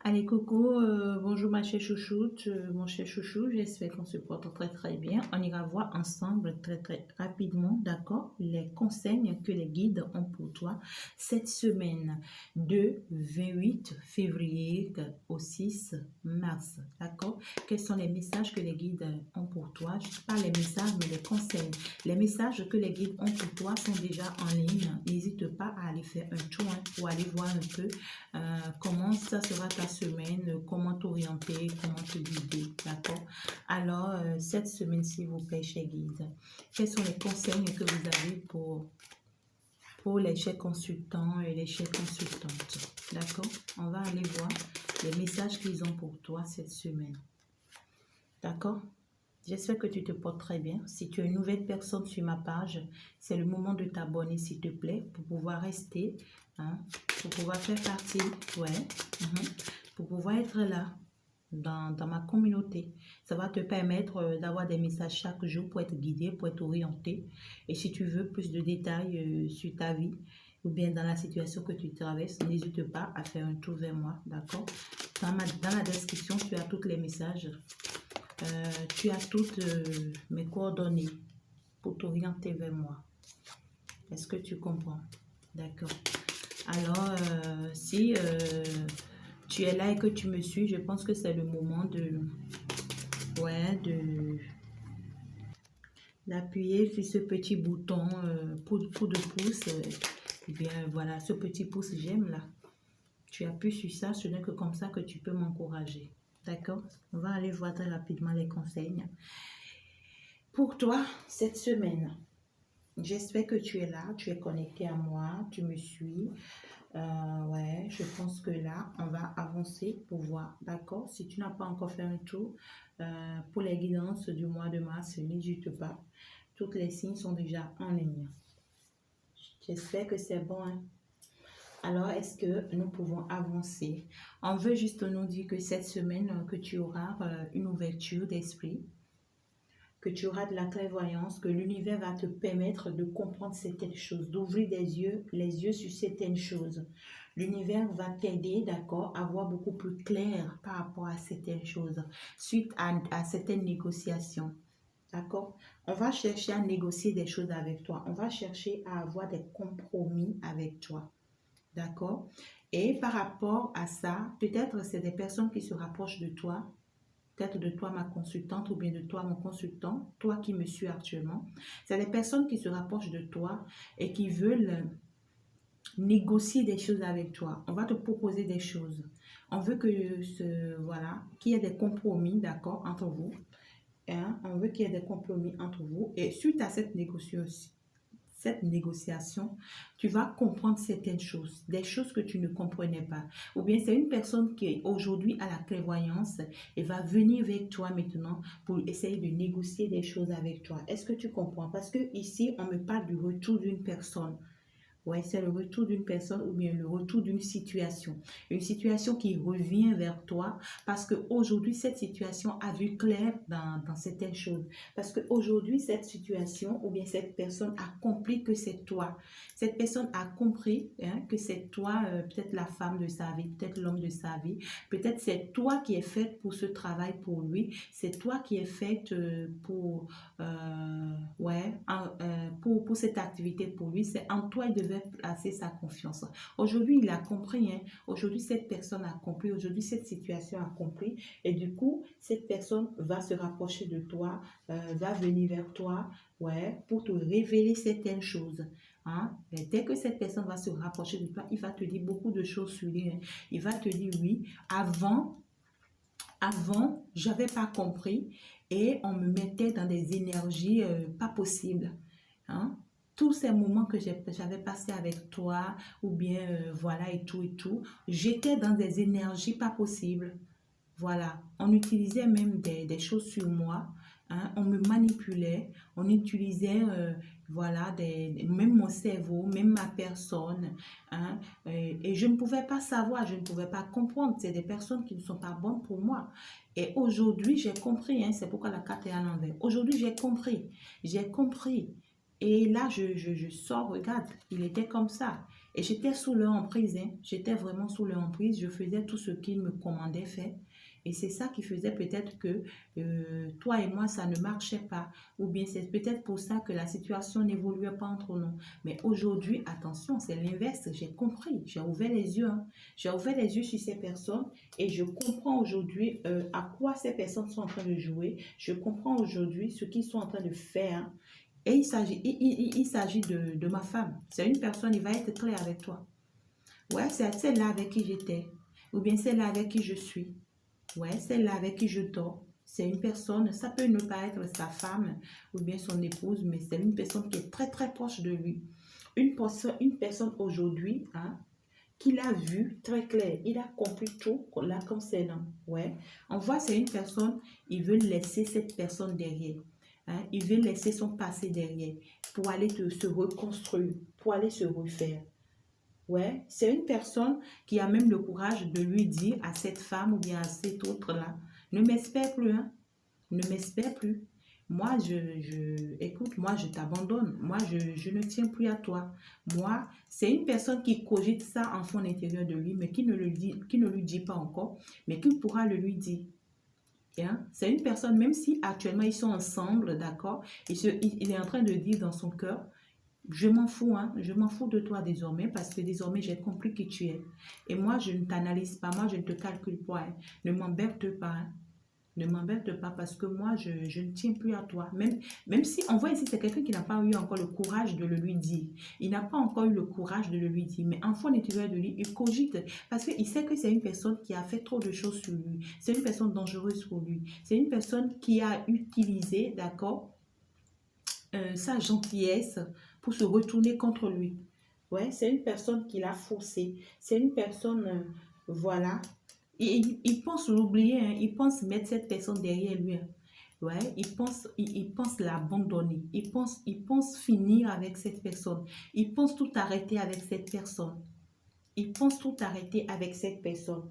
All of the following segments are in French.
Allez, coucou, bonjour ma chère chouchoute, mon cher chouchou, j'espère qu'on se porte très très bien. On ira voir ensemble très très rapidement, d'accord, les conseils que les guides ont pour toi cette semaine de 28 février au 6 mars, d'accord. Quels sont les messages que les guides ont pour toi? Je ne sais pas les messages, mais les conseils. Les messages que les guides ont pour toi sont déjà en ligne. N'hésite pas à aller faire un tour pour aller voir un peu comment ça sera ta semaine, comment t'orienter, comment te guider, d'accord? Alors, cette semaine, s'il vous plaît, chers guides, quels sont les conseils que vous avez pour les chers consultants et les chères consultantes, d'accord? On va aller voir les messages qu'ils ont pour toi cette semaine, d'accord? J'espère que tu te portes très bien. Si tu es une nouvelle personne sur ma page, c'est le moment de t'abonner, s'il te plaît, pour pouvoir rester, hein, pour pouvoir faire partie, ouais, pour pouvoir être là dans ma communauté. Ça va te permettre d'avoir des messages chaque jour pour être guidé, pour être orienté. Et si tu veux plus de détails sur ta vie ou bien dans la situation que tu traverses, n'hésite pas à faire un tour vers moi, d'accord? Dans la description, tu as tous les messages. Tu as toutes mes coordonnées pour t'orienter vers moi. Est-ce que tu comprends? D'accord. Alors, si tu es là et que tu me suis, je pense que c'est le moment ouais, d'appuyer sur ce petit bouton pour de pouce. Et bien, voilà, ce petit pouce j'aime là. Tu appuies sur ça, ce n'est que comme ça que tu peux m'encourager. D'accord? On va aller voir très rapidement les conseils. Pour toi, cette semaine, j'espère que tu es là, tu es connecté à moi, tu me suis. Ouais, je pense que là, on va avancer pour voir, d'accord? Si tu n'as pas encore fait un tour pour les guidances du mois de mars, n'hésite pas. Toutes les signes sont déjà en ligne. J'espère que c'est bon, hein? Alors, est-ce que nous pouvons avancer? On veut juste nous dire que cette semaine, que tu auras une ouverture d'esprit, que tu auras de la clairvoyance, que l'univers va te permettre de comprendre certaines choses, d'ouvrir les yeux sur certaines choses. L'univers va t'aider, d'accord, à voir beaucoup plus clair par rapport à certaines choses, suite à certaines négociations. D'accord? On va chercher à négocier des choses avec toi. On va chercher à avoir des compromis avec toi. D'accord? Et par rapport à ça, peut-être c'est des personnes qui se rapprochent de toi, peut-être de toi ma consultante ou bien de toi mon consultant, toi qui me suis actuellement. C'est des personnes qui se rapprochent de toi et qui veulent négocier des choses avec toi. On va te proposer des choses. On veut que voilà, qu'il y ait des compromis, d'accord, entre vous. Hein? On veut qu'il y ait des compromis entre vous. Et suite à cette négociation, tu vas comprendre certaines choses, des choses que tu ne comprenais pas. Ou bien c'est une personne qui aujourd'hui a la clairvoyance et va venir vers toi maintenant pour essayer de négocier des choses avec toi. Est-ce que tu comprends? Parce que ici, on me parle du retour d'une personne. Ouais, c'est le retour d'une personne ou bien le retour d'une situation. Une situation qui revient vers toi parce qu'aujourd'hui, cette situation a vu clair dans certaines choses. Parce qu'aujourd'hui, cette situation ou bien cette personne a compris que c'est toi. Cette personne a compris que c'est toi, peut-être la femme de sa vie, peut-être l'homme de sa vie. Peut-être c'est toi qui es faite pour ce travail pour lui. C'est toi qui es faite pour cette activité pour lui. C'est en toi il devait placer sa confiance. Aujourd'hui, il a compris. Hein? Aujourd'hui, cette personne a compris. Aujourd'hui, cette situation a compris. Et du coup, cette personne va se rapprocher de toi, va venir vers toi, ouais, pour te révéler certaines choses. Hein? Et dès que cette personne va se rapprocher de toi, il va te dire beaucoup de choses sur lui. Hein? Il va te dire, oui, avant, j'avais pas compris et on me mettait dans des énergies pas possibles. Hein? Tous ces moments que j'avais passé avec toi, ou bien voilà et tout, j'étais dans des énergies pas possibles. Voilà, on utilisait même des choses sur moi, hein, on me manipulait, on utilisait, voilà, même mon cerveau, même ma personne, hein, et je ne pouvais pas savoir, je ne pouvais pas comprendre. C'est des personnes qui ne sont pas bonnes pour moi. Et aujourd'hui, j'ai compris, hein, c'est pourquoi la carte est à l'envers. Aujourd'hui, j'ai compris. Et là, je sors, regarde, il était comme ça. Et j'étais sous leur emprise, hein. J'étais vraiment sous leur emprise. Je faisais tout ce qu'ils me commandaient faire. Et c'est ça qui faisait peut-être que toi et moi, ça ne marchait pas. Ou bien c'est peut-être pour ça que la situation n'évoluait pas entre nous. Mais aujourd'hui, attention, c'est l'inverse. J'ai compris. J'ai ouvert les yeux, hein. J'ai ouvert les yeux sur ces personnes et je comprends aujourd'hui à quoi ces personnes sont en train de jouer. Je comprends aujourd'hui ce qu'ils sont en train de faire, hein. Et il s'agit de ma femme. C'est une personne, il va être clair avec toi. Ouais, c'est celle-là avec qui j'étais. Ou bien celle-là avec qui je suis. Ouais, celle-là avec qui je dors. C'est une personne, ça peut ne pas être sa femme ou bien son épouse, mais c'est une personne qui est très très proche de lui. Une personne aujourd'hui, hein, qu'il a vu très clair. Il a compris tout là concernant. Ouais. On voit c'est une personne, il veut laisser cette personne derrière. Hein. Il veut laisser son passé derrière pour aller se reconstruire, pour aller se refaire. Ouais, c'est une personne qui a même le courage de lui dire à cette femme ou bien à cet autre-là, ne m'espère plus, hein, ne m'espère plus. Moi, écoute, moi, je t'abandonne. Moi, je ne tiens plus à toi. Moi, c'est une personne qui cogite ça en son intérieur de lui, mais qui ne lui dit pas encore, mais qui pourra le lui dire. Hein? C'est une personne, même si actuellement ils sont ensemble, d'accord, il est en train de dire dans son cœur, je m'en fous, hein, je m'en fous de toi désormais parce que désormais j'ai compris qui tu es. Et moi, je ne t'analyse pas, moi, je ne te calcule pas, hein. Ne m'embête pas, hein. Ne m'embête pas parce que moi, je ne tiens plus à toi. Même si on voit ici, c'est quelqu'un qui n'a pas eu encore le courage de le lui dire. Il n'a pas encore eu le courage de le lui dire. Mais enfant l'intérieur de lui, il cogite parce qu'il sait que c'est une personne qui a fait trop de choses sur lui. C'est une personne dangereuse pour lui. C'est une personne qui a utilisé, d'accord, sa gentillesse pour se retourner contre lui. Ouais, c'est une personne qui l'a forcé. C'est une personne, voilà. Il pense l'oublier, hein. Il pense mettre cette personne derrière lui, hein. Ouais, il pense l'abandonner. Il pense finir avec cette personne. Il pense tout arrêter avec cette personne. Il pense tout arrêter avec cette personne.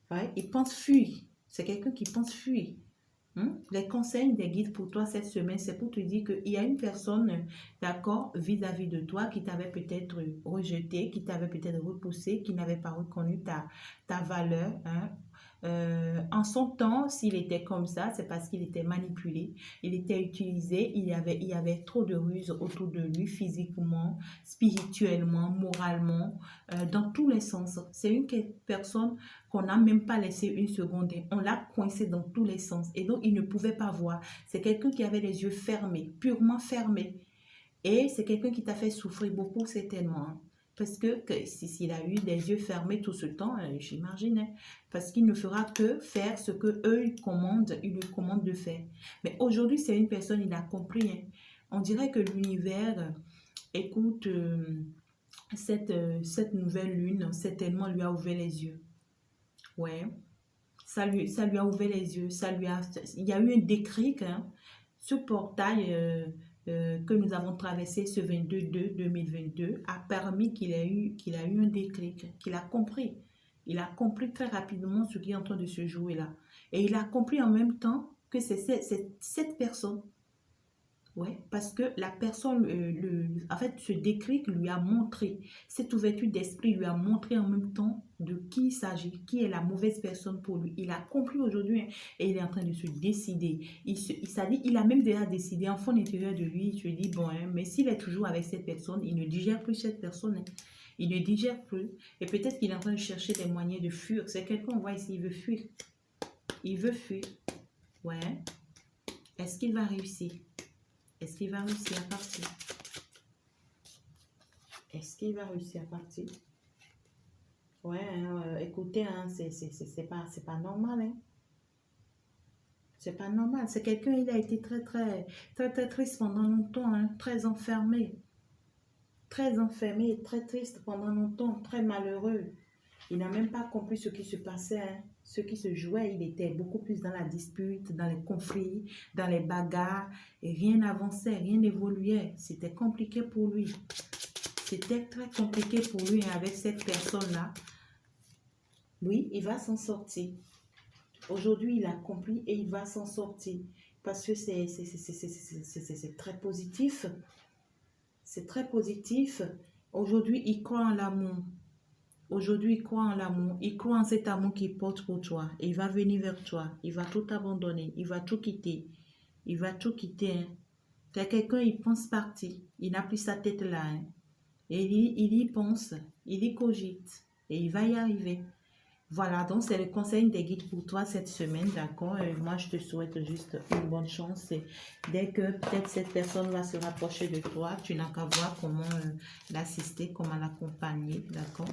Ouais, il pense fuir. C'est quelqu'un qui pense fuir. Les conseils des guides pour toi cette semaine, c'est pour te dire qu'il y a une personne, d'accord, vis-à-vis de toi qui t'avait peut-être rejeté, qui t'avait peut-être repoussé, qui n'avait pas reconnu ta valeur, hein. En son temps, s'il était comme ça, c'est parce qu'il était manipulé, il était utilisé, il y avait trop de ruses autour de lui, physiquement, spirituellement, moralement, dans tous les sens. C'est une personne qu'on n'a même pas laissé une seconde. On l'a coincé dans tous les sens. Et donc, il ne pouvait pas voir. C'est quelqu'un qui avait les yeux fermés, purement fermés. Et c'est quelqu'un qui t'a fait souffrir beaucoup, certainement, hein. Parce que s'il a eu des yeux fermés tout ce temps, j'imaginais. Parce qu'il ne fera que faire ce que eux ils lui commandent de faire. Mais aujourd'hui, c'est une personne, il a compris, hein. On dirait que l'univers, écoute, cette nouvelle lune, certainement lui a ouvert les yeux. Ouais, ça lui a ouvert les yeux, il y a eu un déclic, hein. Ce portail que nous avons traversé ce 22/2/2022 a permis qu'il a eu un déclic, qu'il a compris. Il a compris très rapidement ce qui est en train de se jouer là. Et il a compris en même temps que c'est cette personne. Ouais, parce que la personne, en fait, ce déclic lui a montré, cette ouverture d'esprit lui a montré en même temps de qui il s'agit, qui est la mauvaise personne pour lui. Il a compris aujourd'hui, hein, et il est en train de se décider. Il a même déjà décidé en fond intérieur de lui, il se dit, bon, hein, mais s'il est toujours avec cette personne, il ne digère plus cette personne, hein. Il ne digère plus. Et peut-être qu'il est en train de chercher des moyens de fuir. C'est quelqu'un, on voit ici, il veut fuir. Il veut fuir. Ouais. Est-ce qu'il va réussir? Est-ce qu'il va réussir à partir? Est-ce qu'il va réussir à partir? Ouais, hein, écoutez, hein, c'est pas normal, hein. C'est pas normal. C'est quelqu'un, il a été très, très, très, très triste pendant longtemps, hein, très enfermé, très triste pendant longtemps, très malheureux. Il n'a même pas compris ce qui se passait, hein, ce qui se jouait. Il était beaucoup plus dans la dispute, dans les conflits, dans les bagarres. Et rien n'avançait, rien n'évoluait. C'était compliqué pour lui. C'était très compliqué pour lui, hein, avec cette personne-là. Oui, il va s'en sortir. Aujourd'hui, il a compris et il va s'en sortir. Parce que c'est très positif. C'est très positif. Aujourd'hui, il croit en l'amour. Aujourd'hui, il croit en l'amour. Il croit en cet amour qu'il porte pour toi. Il va venir vers toi. Il va tout abandonner. Il va tout quitter. Il va tout quitter. Hein. C'est quelqu'un, il pense partir. Il n'a plus sa tête là. Hein. Et il y pense. Il y cogite. Et il va y arriver. Voilà, donc c'est le conseil des guides pour toi cette semaine, d'accord? Moi, je te souhaite juste une bonne chance. Et dès que peut-être cette personne va se rapprocher de toi, tu n'as qu'à voir comment l'assister, comment l'accompagner, d'accord?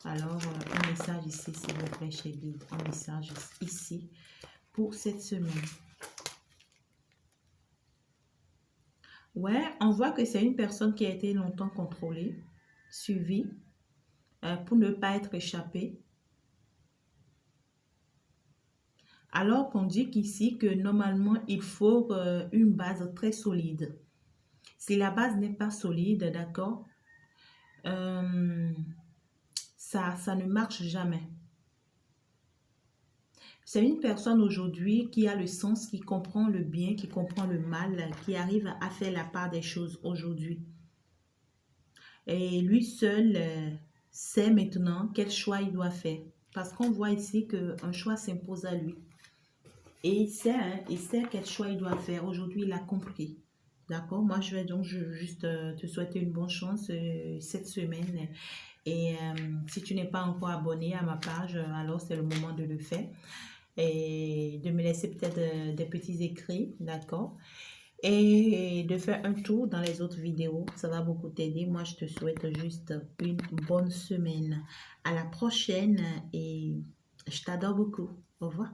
Alors, un message ici, s'il vous plaît, chez guide. Un message ici pour cette semaine. Ouais, on voit que c'est une personne qui a été longtemps contrôlée, suivie, pour ne pas être échappée. Alors qu'on dit qu'ici que normalement, il faut une base très solide. Si la base n'est pas solide, d'accord, ça ne marche jamais. C'est une personne aujourd'hui qui a le sens, qui comprend le bien, qui comprend le mal, qui arrive à faire la part des choses aujourd'hui. Et lui seul sait maintenant quel choix il doit faire. Parce qu'on voit ici qu'un choix s'impose à lui. Et il sait quel choix il doit faire. Aujourd'hui, il a compris. D'accord? Moi, je vais donc juste te souhaiter une bonne chance cette semaine. Et si tu n'es pas encore abonné à ma page, alors c'est le moment de le faire. Et de me laisser peut-être des petits écrits, d'accord? Et de faire un tour dans les autres vidéos. Ça va beaucoup t'aider. Moi, je te souhaite juste une bonne semaine. À la prochaine et je t'adore beaucoup. Au revoir.